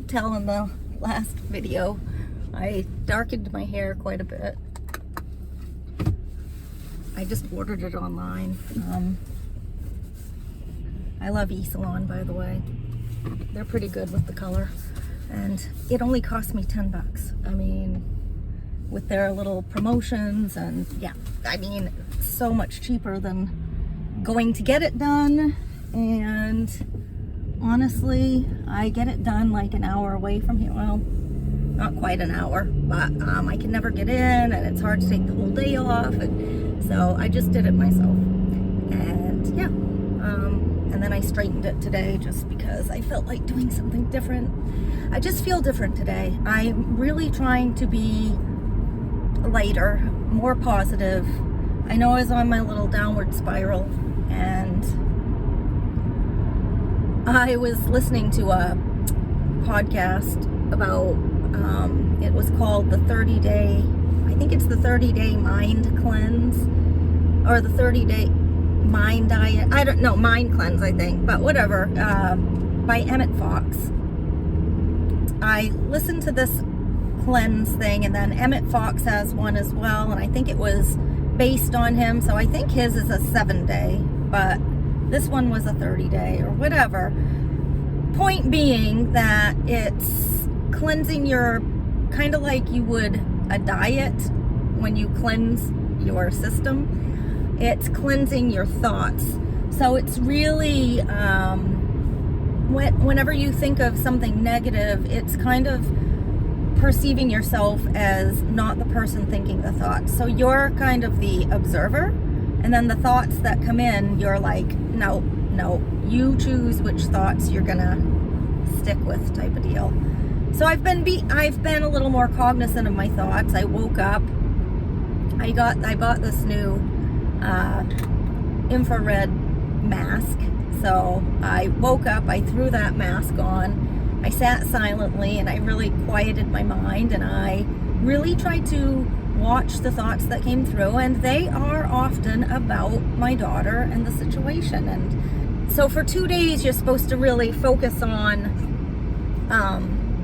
tell in the last video, I darkened my hair quite a bit. I just ordered it online. I love eSalon, by the way. They're pretty good with the color. And it only cost me 10 bucks. I mean, with their little promotions, and yeah, I mean, so much cheaper than going to get it done. And honestly, I get it done like an hour away from here. Well, not quite an hour, but I can never get in, and it's hard to take the whole day off, and so I just did it myself. And yeah, and then I straightened it today just because I felt like doing something different. I just feel different today. I'm really trying to be lighter, more positive. I know I was on my little downward spiral, and I was listening to a podcast about, it was called the 30-day, I think it's the 30-day mind cleanse, or the 30-day mind diet. I don't know, mind cleanse, I think, but whatever, by Emmett Fox. I listened to this cleanse thing, and then Emmett Fox has one as well, and I think it was based on him, so I think his is a 7-day, but this one was a 30-day or whatever. Point being that it's cleansing your, kind of like you would a diet when you cleanse your system. It's cleansing your thoughts. So it's really, whenever you think of something negative, it's kind of perceiving yourself as not the person thinking the thoughts. So you're kind of the observer, and then the thoughts that come in, you're like, no, you choose which thoughts you're gonna stick with, type of deal. So I've been a little more cognizant of my thoughts. I woke up, I bought this new infrared mask. So I woke up, I threw that mask on, I sat silently, and I really quieted my mind, and I really tried to watch the thoughts that came through, and they are often about my daughter and the situation. And so for 2 days, you're supposed to really focus on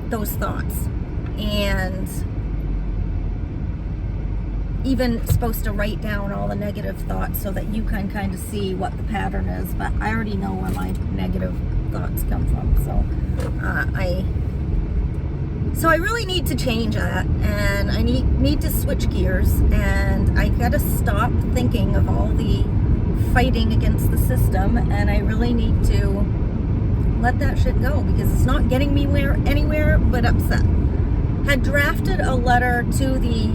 those thoughts, and even supposed to write down all the negative thoughts so that you can kind of see what the pattern is. But I already know where my negative thoughts come from, so I really need to change that, and I need to switch gears, and I gotta stop thinking of all the fighting against the system, and I really need to let that shit go, because it's not getting me anywhere but upset. Had drafted a letter to the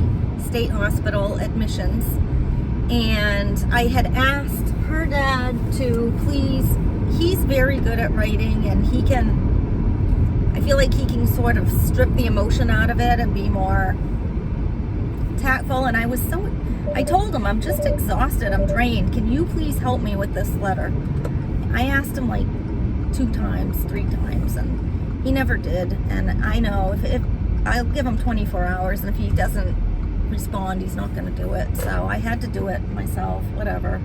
state hospital admissions, and I had asked her dad to please, he's very good at writing, and I feel like he can sort of strip the emotion out of it and be more tactful. And I told him, I'm just exhausted, I'm drained, can you please help me with this letter? I asked him like 2 times, 3 times, and he never did. And I know if I'll give him 24 hours, and if he doesn't respond, he's not going to do it. So I had to do it myself, whatever.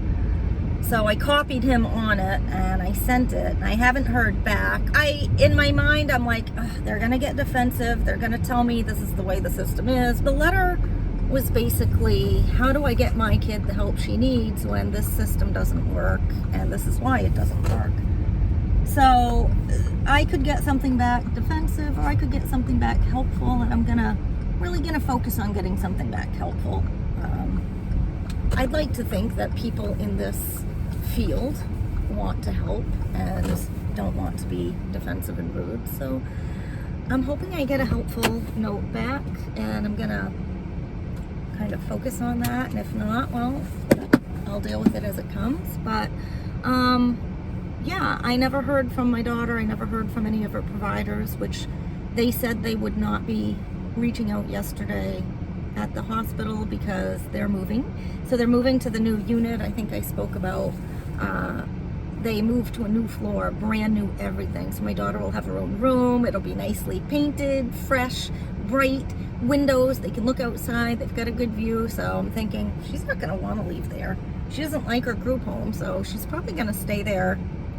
So I copied him on it, and I sent it, and I haven't heard back. In my mind, I'm like, they're going to get defensive. They're going to tell me this is the way the system is. The letter was basically, how do I get my kid the help she needs when this system doesn't work, and this is why it doesn't work. So I could get something back defensive, or I could get something back helpful, and I'm really gonna focus on getting something back helpful. I'd like to think that people in this field want to help and don't want to be defensive and rude. So I'm hoping I get a helpful note back, and I'm gonna kind of focus on that. And if not, well, I'll deal with it as it comes. But yeah, I never heard from my daughter. I never heard from any of her providers, which they said they would not be reaching out yesterday at the hospital because they're moving. So they're moving to the new unit. I think I spoke about, they moved to a new floor, brand new everything. So my daughter will have her own room. It'll be nicely painted, fresh, bright windows. They can look outside. They've got a good view. So I'm thinking she's not going to want to leave there. She doesn't like her group home, so she's probably going to stay there.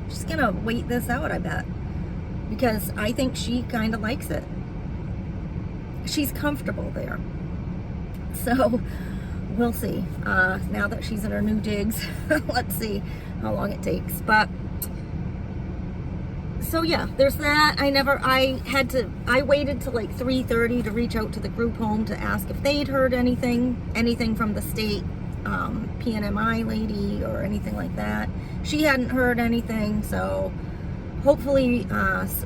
She's going to wait this out, I bet. because I think she kind of likes it. She's comfortable there. So we'll see. Now that she's in her new digs, let's see how long it takes. But so yeah, there's that. I waited till like 3:30 to reach out to the group home to ask if they'd heard anything from the state PNMI lady or anything like that. She hadn't heard anything, so hopefully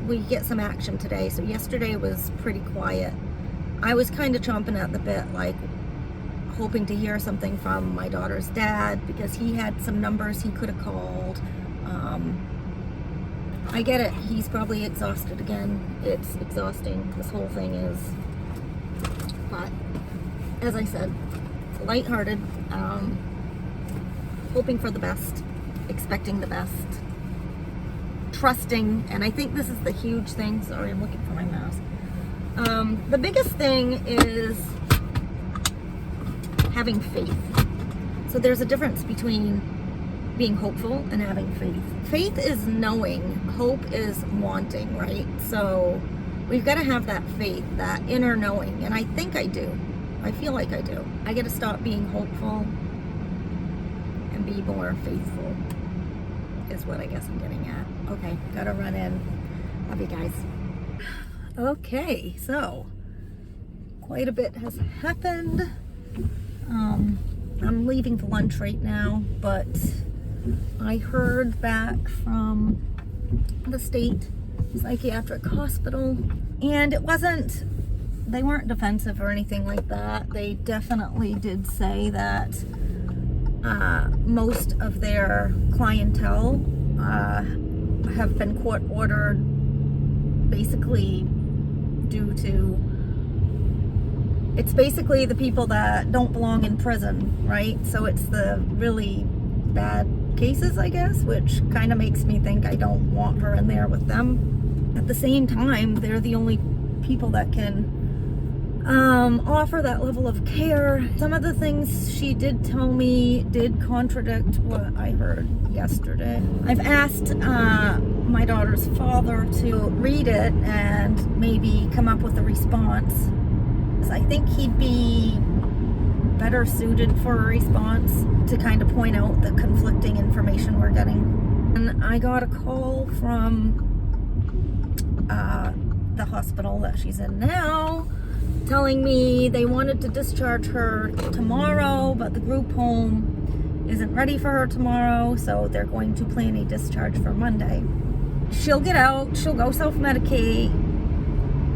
we get some action today. So yesterday was pretty quiet. I was kind of chomping at the bit, like hoping to hear something from my daughter's dad, because he had some numbers he could have called. I get it, he's probably exhausted again. It's exhausting, this whole thing is. But as I said, lighthearted, hoping for the best, expecting the best, trusting, and I think this is the huge thing. Sorry, I'm looking for my mask. The biggest thing is having faith. So there's a difference between being hopeful and having faith. Faith is knowing, hope is wanting, right? So we've got to have that faith, that inner knowing, and I think I do. I feel like I do. I got to stop being hopeful and be more faithful, is what I guess I'm getting at. Okay, gotta run in. Love you guys. Okay, so quite a bit has happened. I'm leaving for lunch right now, but I heard back from the state psychiatric hospital, and they weren't defensive or anything like that. They definitely did say that most of their clientele have been court ordered, basically due to, it's basically the people that don't belong in prison, right? So it's the really bad cases, I guess, which kind of makes me think I don't want her in there with them. At the same time, they're the only people that can offer that level of care. Some of the things she did tell me did contradict what I heard yesterday. I've asked my daughter's father to read it and maybe come up with a response. I think he'd be better suited for a response to kind of point out the conflicting information we're getting. And I got a call from the hospital that she's in now, telling me they wanted to discharge her tomorrow, but the group home isn't ready for her tomorrow, so they're going to plan a discharge for Monday. She'll get out, she'll go self-medicate,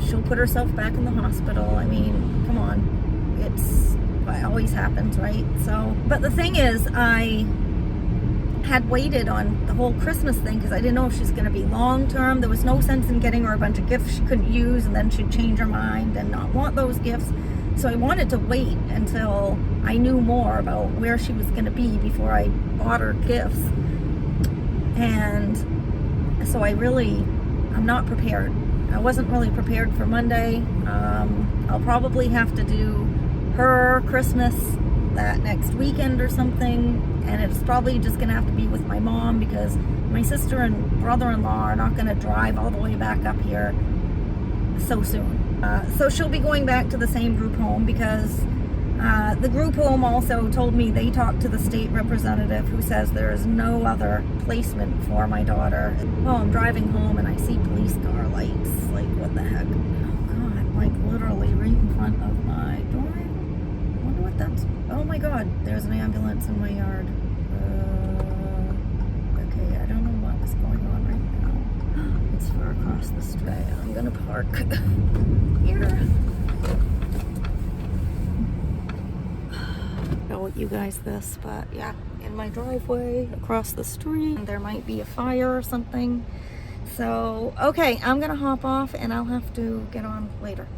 she'll put herself back in the hospital. I mean, come on, it's what always happens, right? So, but the thing is, I had waited on the whole Christmas thing because I didn't know if she's going to be long-term. There was no sense in getting her a bunch of gifts she couldn't use, and then she'd change her mind and not want those gifts. So I wanted to wait until I knew more about where she was going to be before I bought her gifts. And so I'm not prepared. I wasn't really prepared for Monday. I'll probably have to do her Christmas that next weekend or something, and it's probably just gonna have to be with my mom because my sister and brother-in-law are not gonna drive all the way back up here so soon. So she'll be going back to the same group home because the group home also told me they talked to the state representative who says there is no other placement for my daughter. Well, I'm driving home and I see police car lights. Like, what the heck? Oh God, like literally right in front of my door. I wonder what that's. Oh my God, there's an ambulance in my yard. Okay, I don't know what's going on right now. It's far across the street. I'm gonna park here. Show you guys this, but yeah, in my driveway across the street, there might be a fire or something. So, okay, I'm gonna hop off and I'll have to get on later.